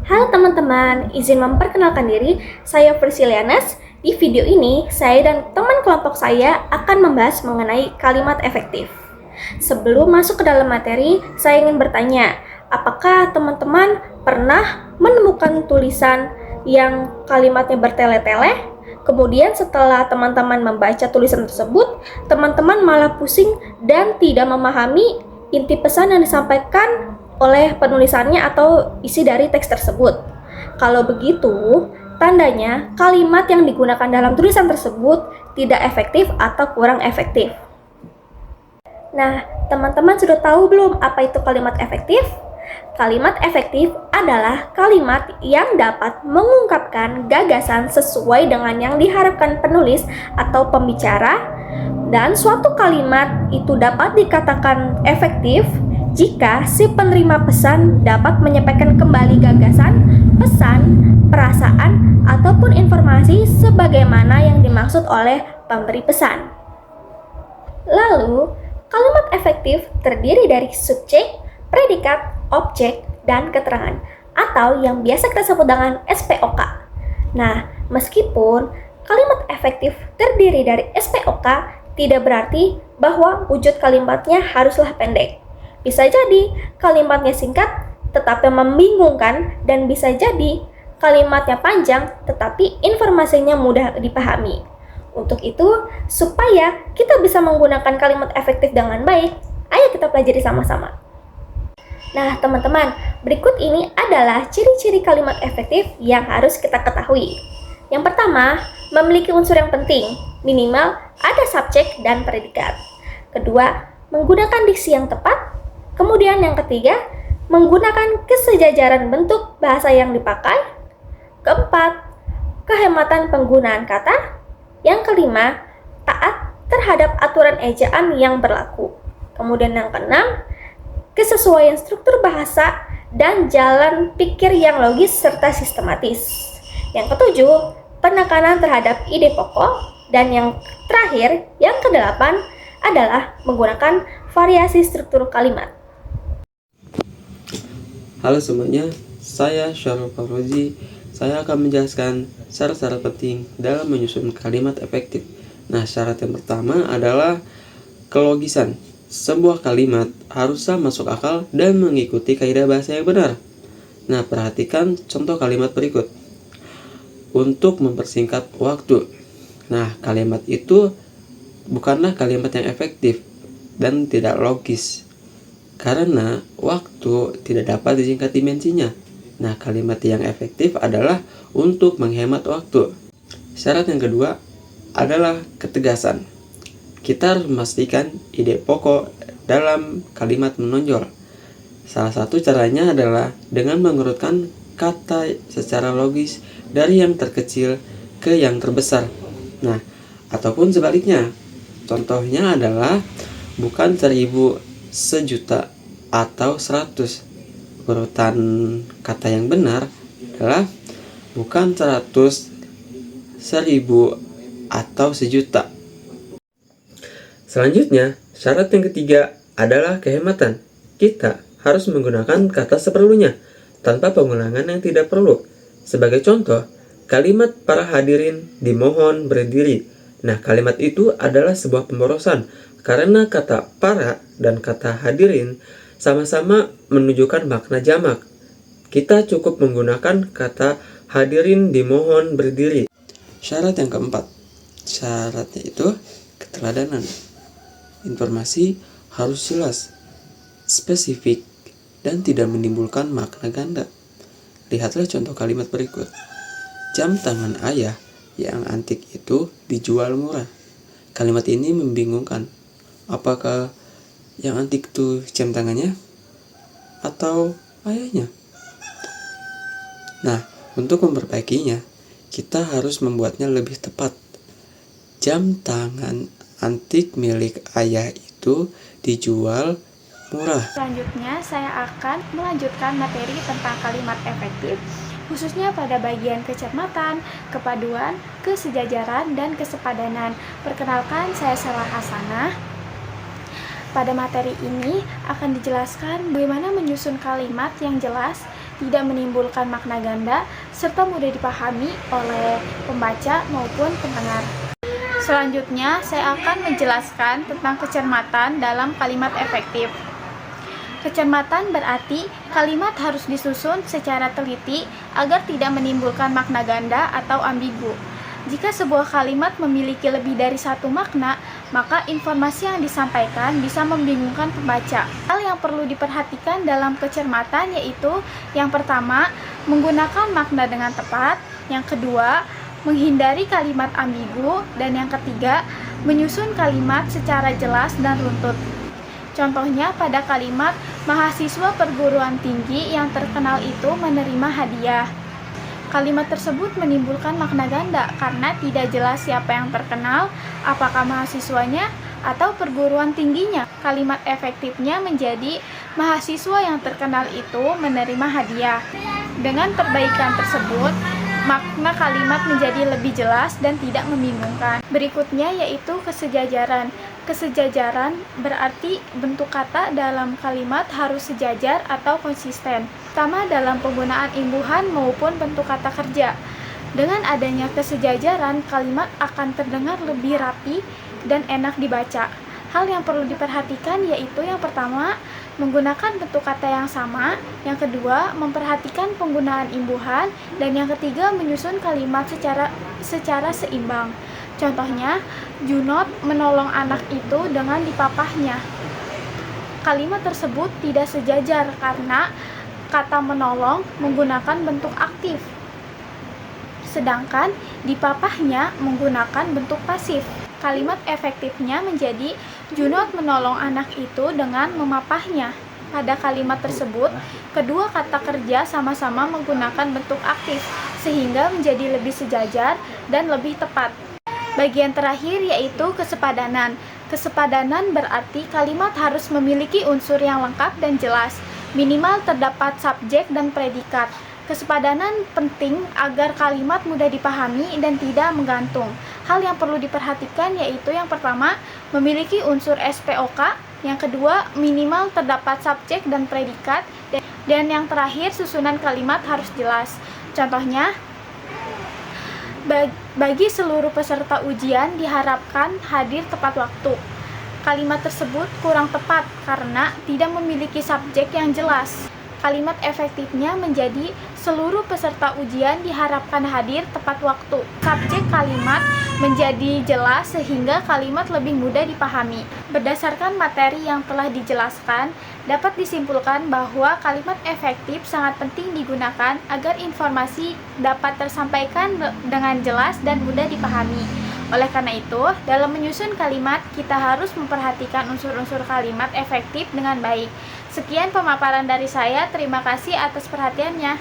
Halo teman-teman, izin memperkenalkan diri, saya Priscilianes. Di video ini, saya dan teman kelompok saya akan membahas mengenai kalimat efektif. Sebelum masuk ke dalam materi, saya ingin bertanya, apakah teman-teman pernah menemukan tulisan yang kalimatnya bertele-tele? Kemudian setelah teman-teman membaca tulisan tersebut, teman-teman malah pusing dan tidak memahami inti pesan yang disampaikan oleh penulisannya atau isi dari teks tersebut. Kalau begitu, tandanya kalimat yang digunakan dalam tulisan tersebut tidak efektif atau kurang efektif. Nah, teman-teman sudah tahu belum apa itu kalimat efektif? Kalimat efektif adalah kalimat yang dapat mengungkapkan gagasan sesuai dengan yang diharapkan penulis atau pembicara, dan suatu kalimat itu dapat dikatakan efektif jika si penerima pesan dapat menyampaikan kembali gagasan, pesan, perasaan, ataupun informasi sebagaimana yang dimaksud oleh pemberi pesan. Lalu, kalimat efektif terdiri dari subjek, predikat, objek, dan keterangan, atau yang biasa kita sebut dengan SPOK. Nah, meskipun kalimat efektif terdiri dari SPOK, tidak berarti bahwa wujud kalimatnya haruslah pendek. Bisa jadi kalimatnya singkat tetapi membingungkan, dan bisa jadi kalimatnya panjang tetapi informasinya mudah dipahami. Untuk itu, supaya kita bisa menggunakan kalimat efektif dengan baik, ayo kita pelajari sama-sama. Nah, teman-teman, berikut ini adalah ciri-ciri kalimat efektif yang harus kita ketahui. Yang pertama, memiliki unsur yang penting, minimal ada subjek dan predikat. Kedua, menggunakan diksi yang tepat. Kemudian yang ketiga, menggunakan kesejajaran bentuk bahasa yang dipakai. Keempat, kehematan penggunaan kata. Yang kelima, taat terhadap aturan ejaan yang berlaku. Kemudian yang keenam, kesesuaian struktur bahasa dan jalan pikir yang logis serta sistematis. Yang ketujuh, penekanan terhadap ide pokok. Dan yang terakhir, yang kedelapan adalah menggunakan variasi struktur kalimat. Halo semuanya, saya Syarul Fauzi. Saya akan menjelaskan syarat-syarat penting dalam menyusun kalimat efektif. Nah, syarat yang pertama adalah kelogisan. Sebuah kalimat haruslah masuk akal dan mengikuti kaidah bahasa yang benar. Nah, perhatikan contoh kalimat berikut. Untuk mempersingkat waktu. Nah, kalimat itu bukanlah kalimat yang efektif dan tidak logis, karena waktu tidak dapat disingkat dimensinya. Nah, kalimat yang efektif adalah untuk menghemat waktu. Syarat yang kedua adalah ketegasan. Kita harus memastikan ide pokok dalam kalimat menonjol. Salah satu caranya adalah dengan mengurutkan kata secara logis dari yang terkecil ke yang terbesar. Nah, ataupun sebaliknya. Contohnya adalah bukan 1000, sejuta, atau 100. Urutan kata yang benar adalah bukan 100, 1000, atau sejuta. Selanjutnya, syarat yang ketiga adalah kehematan. Kita harus menggunakan kata seperlunya, tanpa pengulangan yang tidak perlu. Sebagai contoh, kalimat para hadirin dimohon berdiri. Nah, kalimat itu adalah sebuah pemborosan, karena kata para dan kata hadirin sama-sama menunjukkan makna jamak. Kita cukup menggunakan kata hadirin dimohon berdiri. Syarat yang keempat, syaratnya itu keteladanan. Informasi harus jelas, spesifik, dan tidak menimbulkan makna ganda. Lihatlah contoh kalimat berikut. Jam tangan ayah yang antik itu dijual murah. Kalimat ini membingungkan. Apakah yang antik itu jam tangannya atau ayahnya? Nah, untuk memperbaikinya, kita harus membuatnya lebih tepat. Jam tangan antik milik ayah itu dijual murah. Selanjutnya, saya akan melanjutkan materi tentang kalimat efektif, khususnya pada bagian kecermatan, kepaduan, kesejajaran, dan kesepadanan. Perkenalkan, saya Sarah Hasanah. Pada materi ini akan dijelaskan bagaimana menyusun kalimat yang jelas, tidak menimbulkan makna ganda, serta mudah dipahami oleh pembaca maupun pendengar. Selanjutnya, saya akan menjelaskan tentang kecermatan dalam kalimat efektif. Kecermatan berarti kalimat harus disusun secara teliti agar tidak menimbulkan makna ganda atau ambigu. Jika sebuah kalimat memiliki lebih dari satu makna, maka informasi yang disampaikan bisa membingungkan pembaca. Hal yang perlu diperhatikan dalam kecermatan yaitu yang pertama, menggunakan makna dengan tepat, yang kedua, menghindari kalimat ambigu, dan yang ketiga, menyusun kalimat secara jelas dan runtut. Contohnya pada kalimat mahasiswa perguruan tinggi yang terkenal itu menerima hadiah. Kalimat tersebut menimbulkan makna ganda karena tidak jelas siapa yang terkenal, apakah mahasiswanya atau perguruan tingginya. Kalimat efektifnya menjadi mahasiswa yang terkenal itu menerima hadiah. Dengan perbaikan tersebut, makna kalimat menjadi lebih jelas dan tidak membingungkan. Berikutnya yaitu kesejajaran. Kesejajaran berarti bentuk kata dalam kalimat harus sejajar atau konsisten, terutama dalam penggunaan imbuhan maupun bentuk kata kerja. Dengan adanya kesejajaran, kalimat akan terdengar lebih rapi dan enak dibaca. Hal yang perlu diperhatikan yaitu yang pertama, menggunakan bentuk kata yang sama, yang kedua, memperhatikan penggunaan imbuhan, dan yang ketiga, menyusun kalimat secara seimbang. Contohnya, Junot menolong anak itu dengan dipapahnya. Kalimat tersebut tidak sejajar karena kata menolong menggunakan bentuk aktif, sedangkan dipapahnya menggunakan bentuk pasif. Kalimat efektifnya menjadi Junot menolong anak itu dengan memapahnya. Pada kalimat tersebut, kedua kata kerja sama-sama menggunakan bentuk aktif, sehingga menjadi lebih sejajar dan lebih tepat. Bagian terakhir yaitu kesepadanan. Kesepadanan berarti kalimat harus memiliki unsur yang lengkap dan jelas, minimal terdapat subjek dan predikat. Kesepadanan penting agar kalimat mudah dipahami dan tidak menggantung. Hal yang perlu diperhatikan yaitu yang pertama, memiliki unsur SPOK, yang kedua, minimal terdapat subjek dan predikat, dan yang terakhir, susunan kalimat harus jelas. Contohnya, bagi seluruh peserta ujian diharapkan hadir tepat waktu. Kalimat tersebut kurang tepat karena tidak memiliki subjek yang jelas. Kalimat efektifnya menjadi seluruh peserta ujian diharapkan hadir tepat waktu. Subjek kalimat menjadi jelas sehingga kalimat lebih mudah dipahami. Berdasarkan materi yang telah dijelaskan, dapat disimpulkan bahwa kalimat efektif sangat penting digunakan agar informasi dapat tersampaikan dengan jelas dan mudah dipahami. Oleh karena itu, dalam menyusun kalimat, kita harus memperhatikan unsur-unsur kalimat efektif dengan baik. Sekian pemaparan dari saya, terima kasih atas perhatiannya.